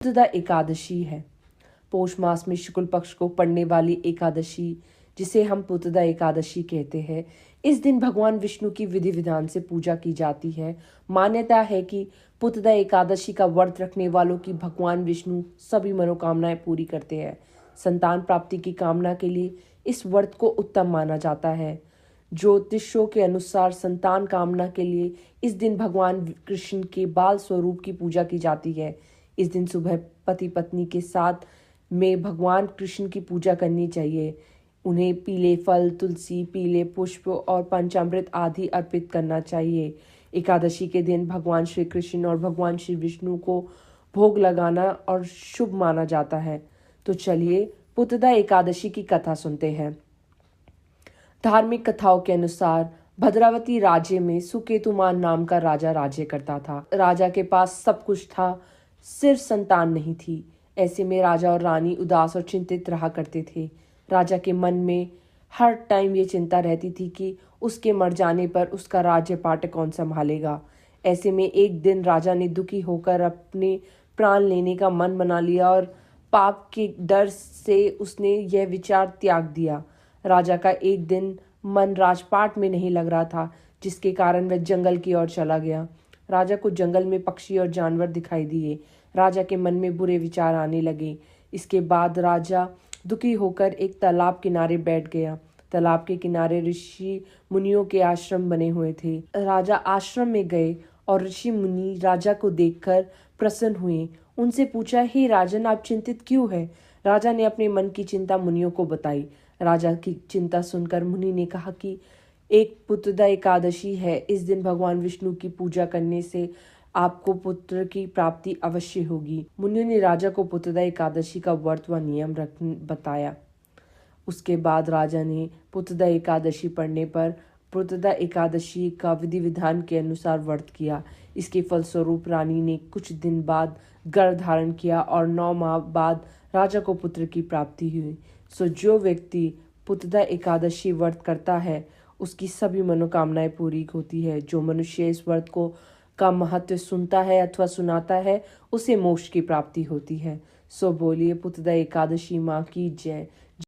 पुत्रदा एकादशी है। पौष मास में शुक्ल पक्ष को पड़ने वाली एकादशी, जिसे हम पुत्रदा एकादशी कहते हैं, इस दिन भगवान विष्णु की विधि विधान से पूजा की जाती है। मान्यता है कि पुत्रदा एकादशी का व्रत रखने वालों की भगवान विष्णु सभी मनोकामनाएं पूरी करते हैं। संतान प्राप्ति की कामना के लिए इस व्रत को उत्तम माना जाता है। ज्योतिषों के अनुसार संतान कामना के लिए इस दिन भगवान कृष्ण के बाल स्वरूप की पूजा की जाती है। इस दिन सुबह पति पत्नी के साथ में भगवान कृष्ण की पूजा करनी चाहिए। उन्हें पीले फल, तुलसी, पीले पुष्प और पंचामृत आदि अर्पित करना चाहिए। एकादशी के दिन भगवान श्री कृष्ण और भगवान श्री विष्णु को भोग लगाना और शुभ माना जाता है। तो चलिए पुत्रदा एकादशी की कथा सुनते हैं। धार्मिक कथाओं के अनुसार भद्रावती राज्य में सुकेतुमान नाम का राजा राज्य करता था। राजा के पास सब कुछ था, सिर्फ संतान नहीं थी। ऐसे में राजा और रानी उदास और चिंतित रहा करते थे। राजा के मन में हर टाइम ये चिंता रहती थी कि उसके मर जाने पर उसका राज्य पाट कौन संभालेगा। ऐसे में एक दिन राजा ने दुखी होकर अपने प्राण लेने का मन बना लिया और पाप के डर से उसने यह विचार त्याग दिया। राजा का एक दिन मन राजपाट में नहीं लग रहा था, जिसके कारण वह जंगल की ओर चला गया। राजा को जंगल में पक्षी और जानवर दिखाई दिए। राजा के मन में बुरे विचार आने लगे। इसके बाद राजा दुखी होकर एक तालाब किनारे बैठ गया। तालाब के किनारे ऋषि मुनियों के आश्रम बने हुए थे। राजा आश्रम में गए और ऋषि मुनि राजा को देखकर प्रसन्न हुए। उनसे पूछा, हे राजन, आप चिंतित क्यों हैं? राजा ने अपने मन की चिंता मुनियों को बताई। राजा की चिंता सुनकर मुनि ने कहा कि एक पुत्रदा एकादशी है। इस दिन भगवान विष्णु की पूजा करने से आपको पुत्र की प्राप्ति अवश्य होगी। मुनियों ने राजा को पुत्रदा एकादशी का व्रत व नियम बताया। उसके बाद राजा ने पुत्रदा एकादशी पढ़ने पर पुत्रदा एकादशी का विधि विधान के अनुसार व्रत किया। इसके फलस्वरूप रानी ने कुछ दिन बाद गर्भ धारण किया और 9 माह बाद राजा को पुत्र की प्राप्ति हुई। सो जो व्यक्ति पुत्रदा एकादशी व्रत करता है, उसकी सभी मनोकामनाएं पूरी होती है। जो मनुष्य इस व्रत को का महत्व सुनता है अथवा सुनाता है, उसे मोक्ष की प्राप्ति होती है। सो बोलिए पुत्रदा एकादशी माँ की जय।